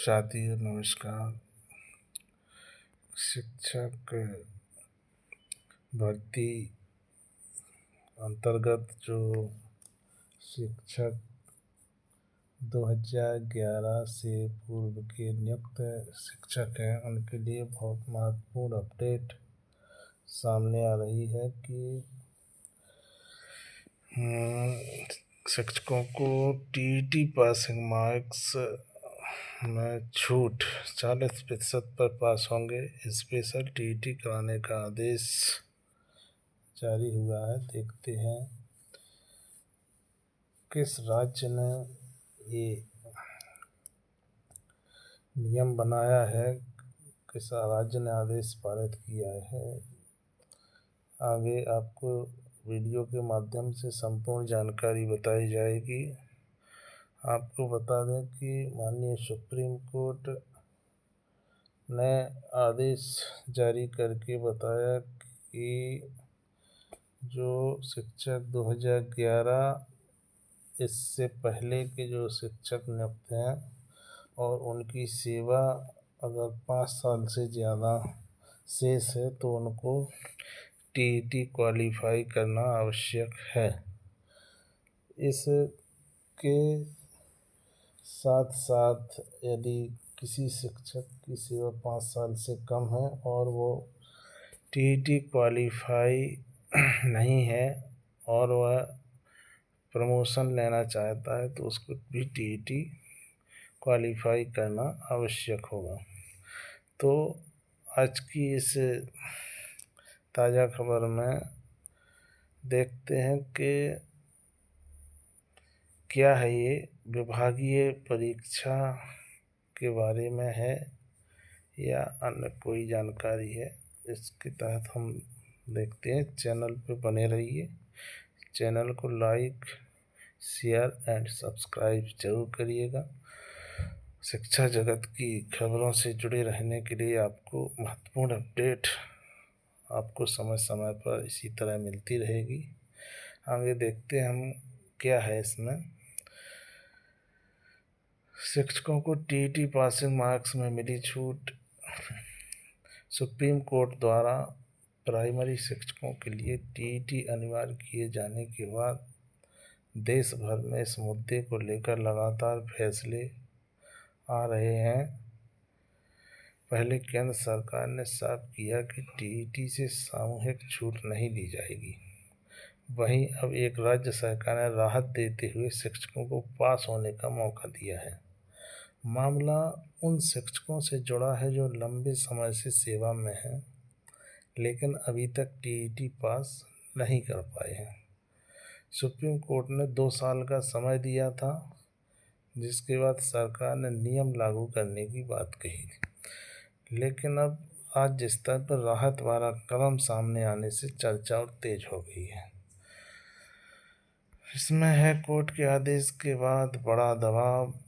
साथियों नमस्कार। शिक्षक भर्ती अंतर्गत जो शिक्षक 2011 से पूर्व के नियुक्त शिक्षक हैं उनके लिए बहुत महत्वपूर्ण अपडेट सामने आ रही है कि शिक्षकों को टीईटी पासिंग मार्क्स में छूट 40% पर पास होंगे। स्पेशल टीईटी कराने का आदेश जारी हुआ है। देखते हैं किस राज्य ने ये नियम बनाया है, किस राज्य ने आदेश पारित किया है। आगे आपको वीडियो के माध्यम से संपूर्ण जानकारी बताई जाएगी। आपको बता दें कि माननीय सुप्रीम कोर्ट ने आदेश जारी करके बताया कि जो शिक्षक 2011 इससे पहले के जो शिक्षक नियुक्त हैं और उनकी सेवा अगर 5 साल से ज़्यादा शेष है तो उनको टीईटी क्वालिफाई करना आवश्यक है। इसके साथ साथ यदि किसी शिक्षक की सेवा 5 साल से कम है और वो टीईटी क्वालिफाई नहीं है और वह प्रमोशन लेना चाहता है तो उसको भी टीईटी क्वालिफाई करना आवश्यक होगा। तो आज की इस ताज़ा खबर में देखते हैं कि क्या है, ये विभागीय परीक्षा के बारे में है या अन्य कोई जानकारी है। इसके तहत हम देखते हैं। चैनल पे बने रहिए, चैनल को लाइक शेयर एंड सब्सक्राइब जरूर करिएगा। शिक्षा जगत की खबरों से जुड़े रहने के लिए आपको महत्वपूर्ण अपडेट आपको समय समय पर इसी तरह मिलती रहेगी। आगे देखते हैं हम क्या है इसमें। शिक्षकों को टीईटी पासिंग मार्क्स में मिली छूट। सुप्रीम कोर्ट द्वारा प्राइमरी शिक्षकों के लिए टीईटी अनिवार्य किए जाने के बाद देश भर में इस मुद्दे को लेकर लगातार फैसले आ रहे हैं। पहले केंद्र सरकार ने साफ किया कि टीईटी से सामूहिक छूट नहीं दी जाएगी। वहीं अब एक राज्य सरकार ने राहत देते हुए शिक्षकों को पास होने का मौका दिया है। मामला उन शिक्षकों से जुड़ा है जो लंबे समय से सेवा में हैं लेकिन अभी तक टीईटी पास नहीं कर पाए हैं। सुप्रीम कोर्ट ने 2 साल का समय दिया था, जिसके बाद सरकार ने नियम लागू करने की बात कही, लेकिन अब आज जिस स्तर पर राहत वाला कदम सामने आने से चर्चा और तेज हो गई है। इसमें है कोर्ट के आदेश के बाद बड़ा दबाव।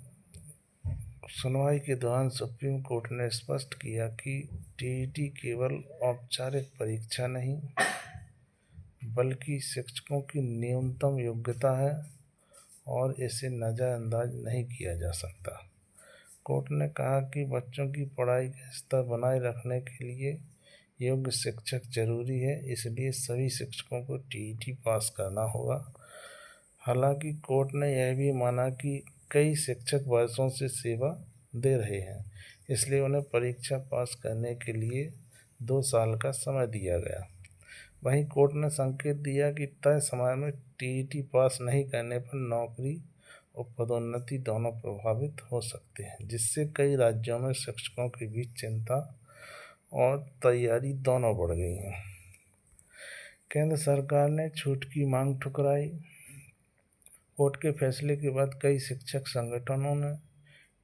सुनवाई के दौरान सुप्रीम कोर्ट ने स्पष्ट किया कि टीईटी केवल औपचारिक परीक्षा नहीं बल्कि शिक्षकों की न्यूनतम योग्यता है और इसे नज़रअंदाज नहीं किया जा सकता। कोर्ट ने कहा कि बच्चों की पढ़ाई का स्तर बनाए रखने के लिए योग्य शिक्षक जरूरी है, इसलिए सभी शिक्षकों को टीईटी पास करना होगा। हालांकि कोर्ट ने यह भी माना कि कई शिक्षक वर्षों से सेवा दे रहे हैं, इसलिए उन्हें परीक्षा पास करने के लिए 2 साल का समय दिया गया। वहीं कोर्ट ने संकेत दिया कि तय समय में टीईटी पास नहीं करने पर नौकरी और पदोन्नति दोनों प्रभावित हो सकते हैं, जिससे कई राज्यों में शिक्षकों के बीच चिंता और तैयारी दोनों बढ़ गई हैं। केंद्र सरकार ने छूट की मांग ठुकराई। कोर्ट के फैसले के बाद कई शिक्षक संगठनों ने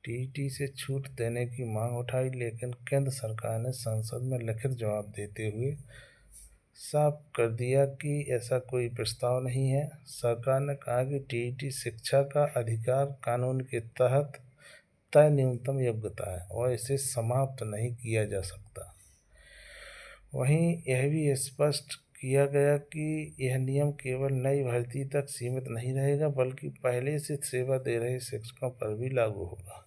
टीईटी से छूट देने की मांग उठाई, लेकिन केंद्र सरकार ने संसद में लिखित जवाब देते हुए साफ कर दिया कि ऐसा कोई प्रस्ताव नहीं है। सरकार ने कहा कि टीईटी शिक्षा का अधिकार कानून के तहत तय न्यूनतम योग्यता है और इसे समाप्त नहीं किया जा सकता। वहीं यह भी स्पष्ट किया गया कि यह नियम केवल नई भर्ती तक सीमित नहीं रहेगा बल्कि पहले से सेवा दे रहे शिक्षकों पर भी लागू होगा।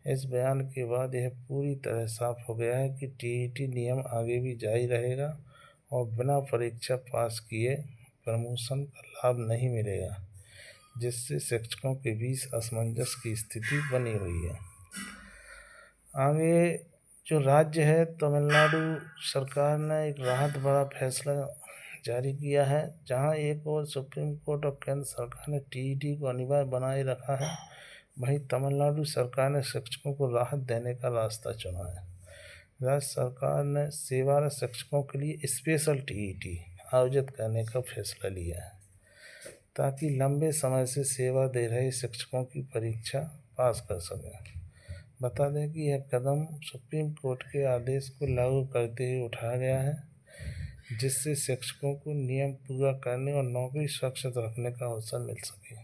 इस बयान के बाद यह पूरी तरह साफ हो गया है कि टीईटी नियम आगे भी जारी रहेगा और बिना परीक्षा पास किए प्रमोशन का लाभ नहीं मिलेगा, जिससे शिक्षकों के बीच असमंजस की स्थिति बनी हुई है। आगे जो राज्य है, तमिलनाडु सरकार ने एक राहत भरा फैसला जारी किया है, जहां एक और सुप्रीम कोर्ट और केंद्र सरकार ने टीईटी को अनिवार्य बनाए रखा है, वहीं तमिलनाडु सरकार ने शिक्षकों को राहत देने का रास्ता चुना है। राज्य सरकार ने सेवारत शिक्षकों के लिए स्पेशल टीईटी आयोजित करने का फैसला लिया है, ताकि लंबे समय से सेवा दे रहे शिक्षकों की परीक्षा पास कर सकें। बता दें कि यह कदम सुप्रीम कोर्ट के आदेश को लागू करते हुए उठाया गया है, जिससे शिक्षकों को नियम पूरा करने और नौकरी सुरक्षित रखने का अवसर मिल सके।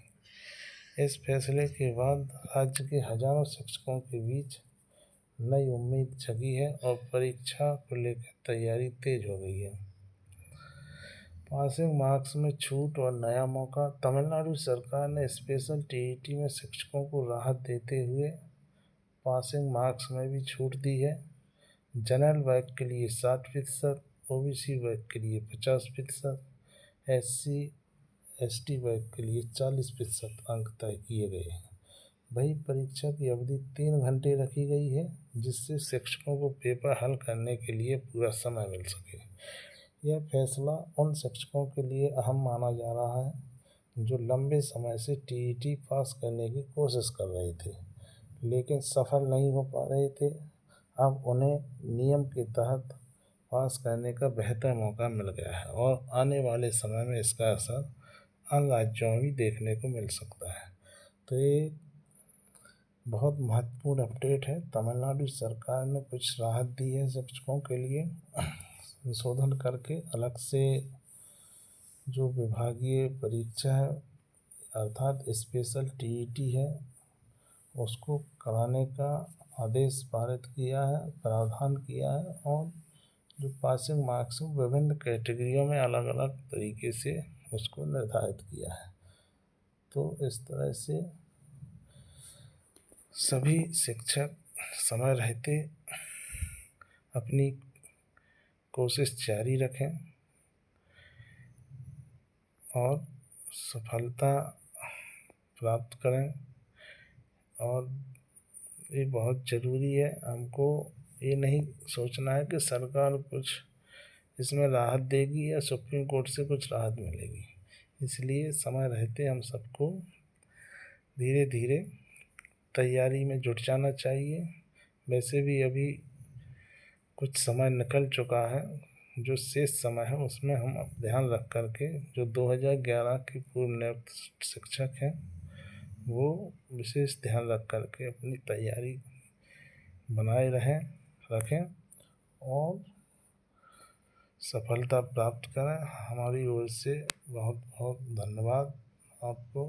इस फैसले के बाद राज्य के हजारों शिक्षकों के बीच नई उम्मीद जगी है और परीक्षा को लेकर तैयारी तेज हो गई है। पासिंग मार्क्स में छूट और नया मौका। तमिलनाडु सरकार ने स्पेशल टीईटी में शिक्षकों को राहत देते हुए पासिंग मार्क्स में भी छूट दी है। जनरल वर्ग के लिए 60%, ओबीसी वर्ग के लिए 50%, SC/ST वर्ग के लिए 40% अंक तय किए गए हैं। वही परीक्षा की अवधि 3 घंटे रखी गई है, जिससे शिक्षकों को पेपर हल करने के लिए पूरा समय मिल सके। यह फैसला उन शिक्षकों के लिए अहम माना जा रहा है, जो लंबे समय से टीईटी पास करने की कोशिश कर रहे थे, लेकिन सफल नहीं हो पा रहे थे। अब उन्हें नियम के तहत पास करने का बेहतर मौका मिल गया है और आने वाले समय में इसका असर अन्य राज्यों में भी देखने को मिल सकता है। तो ये बहुत महत्वपूर्ण अपडेट है। तमिलनाडु सरकार ने कुछ राहत दी है शिक्षकों के लिए, संशोधन करके अलग से जो विभागीय परीक्षा है अर्थात स्पेशल टीईटी है, उसको कराने का आदेश पारित किया है, प्रावधान किया है, और जो पासिंग मार्क्स हैं विभिन्न कैटेगरियों में अलग अलग तरीके से उसको निर्धारित किया है। तो इस तरह से सभी शिक्षक समय रहते अपनी कोशिश जारी रखें और सफलता प्राप्त करें। और ये बहुत ज़रूरी है, हमको ये नहीं सोचना है कि सरकार कुछ इसमें राहत देगी या सुप्रीम कोर्ट से कुछ राहत मिलेगी। इसलिए समय रहते हम सबको धीरे धीरे तैयारी में जुट जाना चाहिए। वैसे भी अभी कुछ समय निकल चुका है, जो शेष समय है उसमें हम ध्यान रख कर के जो 2011 के पूर्व नियुक्त शिक्षक हैं वो विशेष ध्यान रख कर के अपनी तैयारी बनाए रखें और सफलता प्राप्त करें। हमारी ओर से बहुत बहुत धन्यवाद आपको।